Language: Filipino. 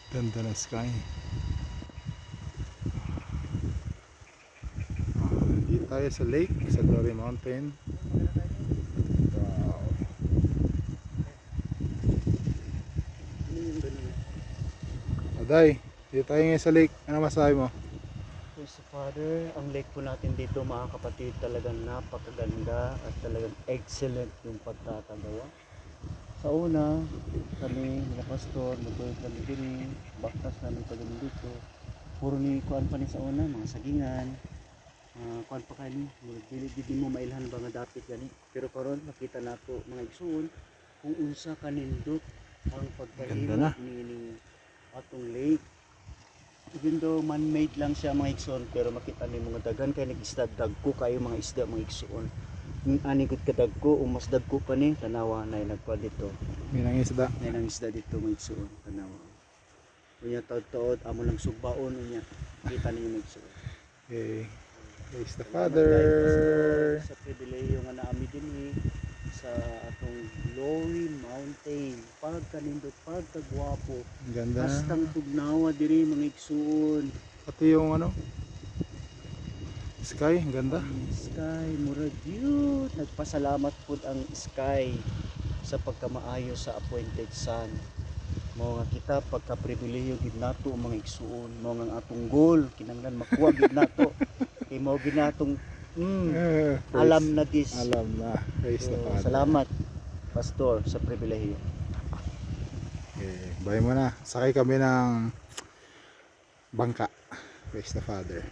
Ganda ng sky. Dito tayo sa lake, sa Glory Mountain. Wow. Aday, dito tayo ngayon sa lake. Ano masabi mo? So Father, ang lake po natin dito mga kapatid talagang napakaganda at talagang excellent yung pagtatagawa. Sa una, kami, mga pastor, nagbayad kami din, baktas namin kami dito. Puro ni kuan pa ni sa una, mga sagingan, kuan pa kani, dili mo mailhan ba nga dapit gani. Pero karon makita nato mga igsoon kung unsa kanindot ang Ganda na. pagkahimo ni atong lake. Even though man-made lang siya mga igsoon, pero makita ni mga dagan kay nag-isda dagko kayo mga isda mga igsoon. Yung ani gud kadagko o mas dagko pa ni tanawa na nagpa dito. May nangisda. May nang isda dito mga igsoon tanawa. Unya taod-taod amo lang sugbaon unya. Kita ninyo mga igsoon. Okay. Praise the Salamat Father. kay Pastor sa pribilehiyo nga naami dinhi sa atong Glory Mountain. Pagkanindot, pagkagwapo. Ang ganda na. Hastang tugnawa diri mga igsoon. Pati yung ano, sky, ang ganda. Sky, murag yun. Nagpasalamat po ang sky sa pagkamaayo sa appointed sun. Mao nga kita pagka-pribilehiyo gid nato ang mga igsuon, mao nga ang atong goal kinahanglan makuha gid nato. Kay mao gid natong alam na this. Alam na. Praise the So, Father. salamat pastor sa pribilehiyo. Okay, bye muna. Sakay kami ng bangka. Praise the Father.